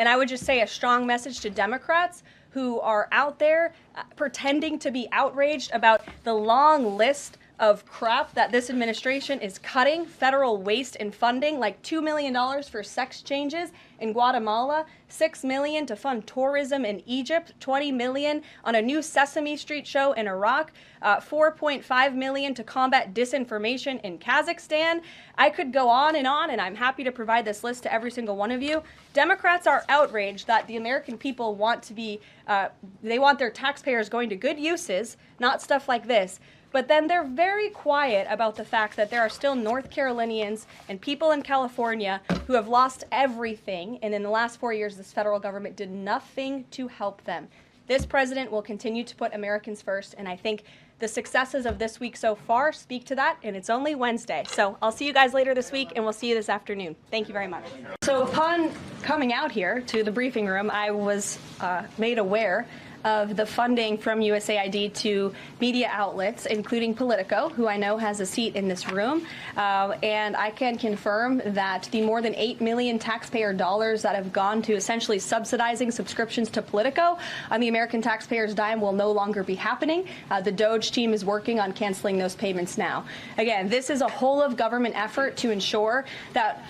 And I would just say a strong message to Democrats who are out there pretending to be outraged about the long list of crap that this administration is cutting, federal waste and funding, like $2 million for sex changes in Guatemala, $6 million to fund tourism in Egypt, $20 million on a new Sesame Street show in Iraq, $4.5 million to combat disinformation in Kazakhstan. I could go on, and I'm happy to provide this list to every single one of you. Democrats are outraged that the American people want to be, they want their taxpayers going to good uses, not stuff like this. But then they're very quiet about the fact that there are still North Carolinians and people in California who have lost everything. And in the last 4 years, this federal government did nothing to help them. This president will continue to put Americans first. And I think the successes of this week so far speak to that. And it's only Wednesday. So I'll see you guys later this week, and we'll see you this afternoon. Thank you very much. So upon coming out here to the briefing room, I was made aware of the funding from USAID to media outlets, including Politico, who I know has a seat in this room. And I can confirm that the more than $8 million taxpayer dollars that have gone to essentially subsidizing subscriptions to Politico on the American taxpayers' dime will no longer be happening. The DOJ team is working on canceling those payments now. Again, this is a whole of government effort to ensure that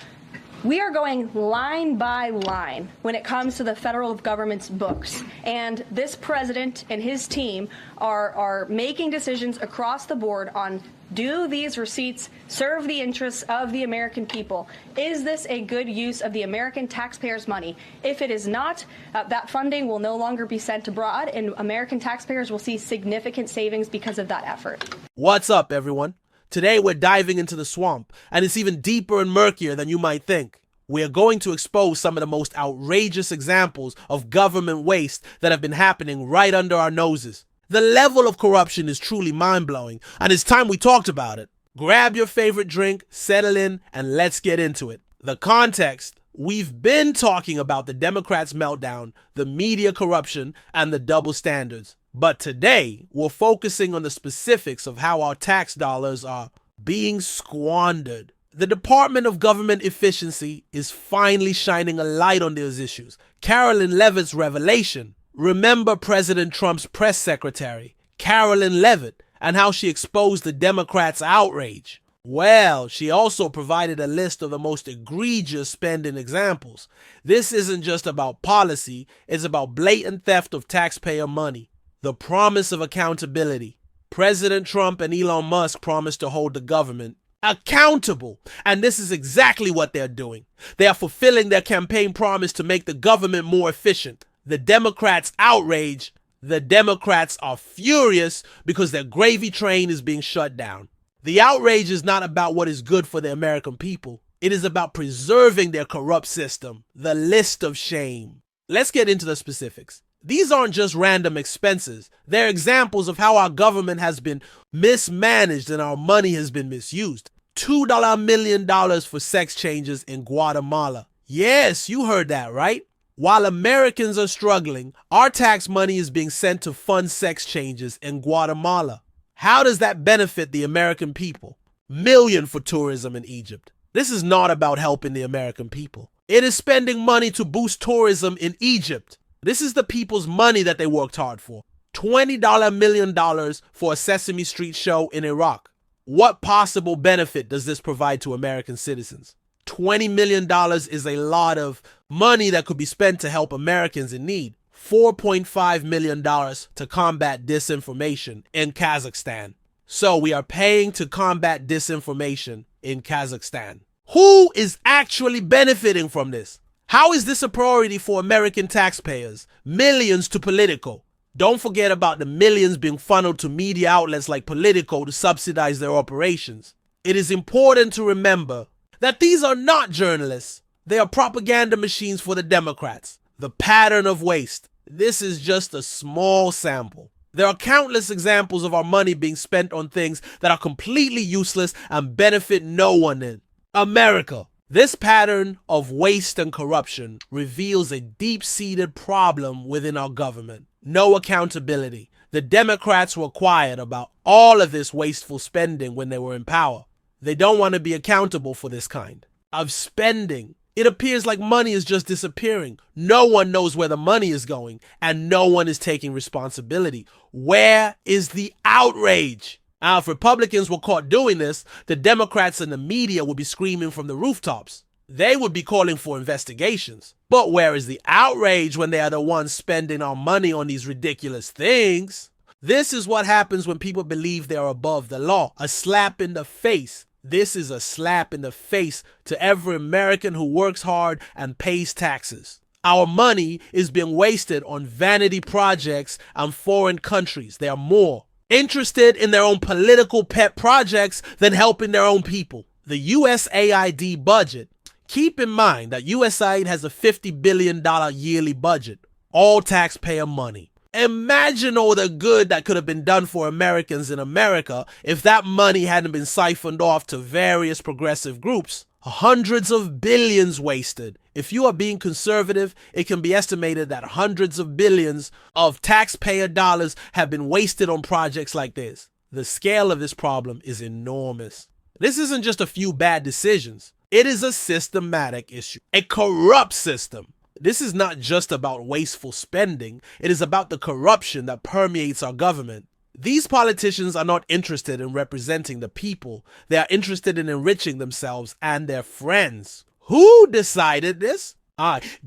we are going line by line when it comes to the federal government's books. And this president and his team are making decisions across the board on, do these receipts serve the interests of the American people? Is this a good use of the American taxpayers' money? If it is not, that funding will no longer be sent abroad, and American taxpayers will see significant savings because of that effort. What's up, everyone? Today, we're diving into the swamp, and it's even deeper and murkier than you might think. We're going to expose some of the most outrageous examples of government waste that have been happening right under our noses. The level of corruption is truly mind-blowing, and it's time we talked about it. Grab your favorite drink, settle in, and let's get into it. The context: we've been talking about the Democrats' meltdown, the media corruption, and the double standards. But today, we're focusing on the specifics of how our tax dollars are being squandered. The Department of Government Efficiency is finally shining a light on those issues. Carolyn Levitt's revelation. Remember President Trump's press secretary, Carolyn Levitt, and how she exposed the Democrats' outrage. Well, she also provided a list of the most egregious spending examples. This isn't just about policy, it's about blatant theft of taxpayer money. The promise of accountability. President Trump and Elon Musk promised to hold the government accountable. And this is exactly what they're doing. They are fulfilling their campaign promise to make the government more efficient. The Democrats' outrage. The Democrats are furious because their gravy train is being shut down. The outrage is not about what is good for the American people. It is about preserving their corrupt system. The list of shame. Let's get into the specifics. These aren't just random expenses. They're examples of how our government has been mismanaged and our money has been misused. $2 million for sex changes in Guatemala. Yes, you heard that right. While Americans are struggling, our tax money is being sent to fund sex changes in Guatemala. How does that benefit the American people? $1 million for tourism in Egypt. This is not about helping the American people. It is spending money to boost tourism in Egypt. This is the people's money that they worked hard for. $20 million for a Sesame Street show in Iraq. What possible benefit does this provide to American citizens? $20 million is a lot of money that could be spent to help Americans in need. $4.5 million to combat disinformation in Kazakhstan. So we are paying to combat disinformation in Kazakhstan. Who is actually benefiting from this? How is this a priority for American taxpayers? Millions to Politico. Don't forget about the millions being funneled to media outlets like Politico to subsidize their operations. It is important to remember that these are not journalists. They are propaganda machines for the Democrats. The pattern of waste. This is just a small sample. There are countless examples of our money being spent on things that are completely useless and benefit no one in America. This pattern of waste and corruption reveals a deep-seated problem within our government. No accountability. The Democrats were quiet about all of this wasteful spending when they were in power. They don't want to be accountable for this kind of spending. It appears like money is just disappearing. No one knows where the money is going, and no one is taking responsibility. Where is the outrage? Now, if Republicans were caught doing this, the Democrats and the media would be screaming from the rooftops. They would be calling for investigations. But where is the outrage when they are the ones spending our money on these ridiculous things? This is what happens when people believe they are above the law. A slap in the face. This is a slap in the face to every American who works hard and pays taxes. Our money is being wasted on vanity projects and foreign countries. They are more interested in their own political pet projects than helping their own people. The USAID budget. Keep in mind that USAID has a $50 billion yearly budget. All taxpayer money. Imagine all the good that could have been done for Americans in America if that money hadn't been siphoned off to various progressive groups. Hundreds of billions wasted. If you are being conservative, it can be estimated that hundreds of billions of taxpayer dollars have been wasted on projects like this. The scale of this problem is enormous. This isn't just a few bad decisions. It is a systematic issue, a corrupt system. This is not just about wasteful spending. It is about the corruption that permeates our government. These politicians are not interested in representing the people. They are interested in enriching themselves and their friends. Who decided this?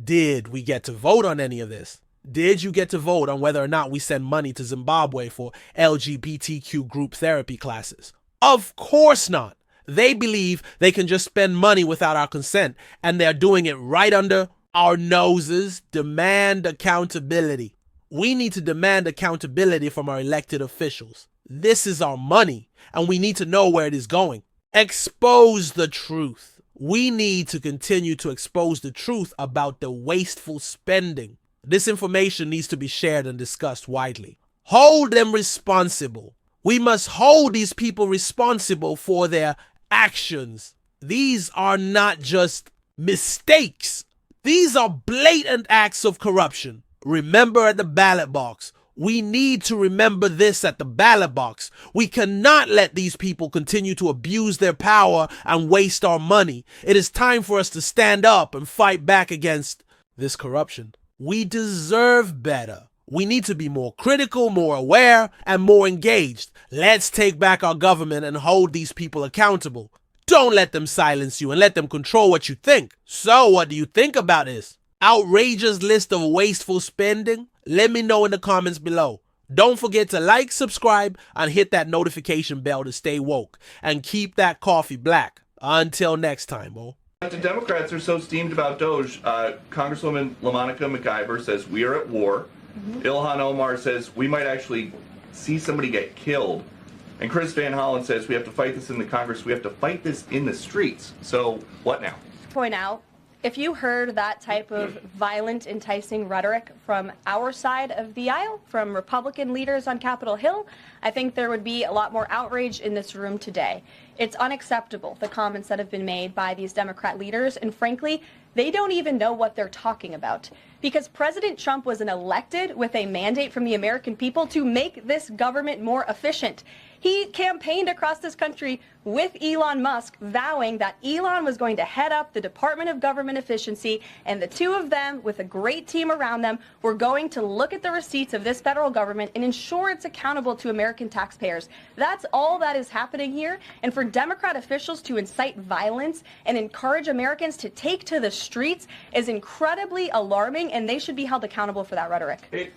Did we get to vote on any of this? Did you get to vote on whether or not we send money to Zimbabwe for LGBTQ group therapy classes? Of course not. They believe they can just spend money without our consent, and they're doing it right under our noses. Demand accountability. We need to demand accountability from our elected officials. This is our money, and we need to know where it is going. Expose the truth. We need to continue to expose the truth about the wasteful spending. This information needs to be shared and discussed widely. Hold them responsible. We must hold these people responsible for their actions. These are not just mistakes. These are blatant acts of corruption. Remember at the ballot box. We need to remember this at the ballot box. We cannot let these people continue to abuse their power and waste our money. It is time for us to stand up and fight back against this corruption. We deserve better. We need to be more critical, more aware, and more engaged. Let's take back our government and hold these people accountable. Don't let them silence you and let them control what you think. So what do you think about this? Outrageous list of wasteful spending? Let me know in the comments below. Don't forget to like, subscribe, and hit that notification bell to stay woke. And keep that coffee black. Until next time, The Democrats are so steamed about Doge. Congresswoman LaMonica McIver says we are at war. Ilhan Omar says we might actually see somebody get killed. And Chris Van Hollen says we have to fight this in the Congress. We have to fight this in the streets. So what now? Point out, if you heard that type of violent, enticing rhetoric from our side of the aisle, from Republican leaders on Capitol Hill, I think there would be a lot more outrage in this room today. It's unacceptable, the comments that have been made by these Democrat leaders, and frankly, they don't even know what they're talking about. Because President Trump was elected with a mandate from the American people to make this government more efficient. He campaigned across this country with Elon Musk, vowing that Elon was going to head up the Department of Government Efficiency, and the two of them, with a great team around them, were going to look at the receipts of this federal government and ensure it's accountable to American taxpayers. That's all that is happening here. And for Democrat officials to incite violence and encourage Americans to take to the streets is incredibly alarming, and they should be held accountable for that rhetoric.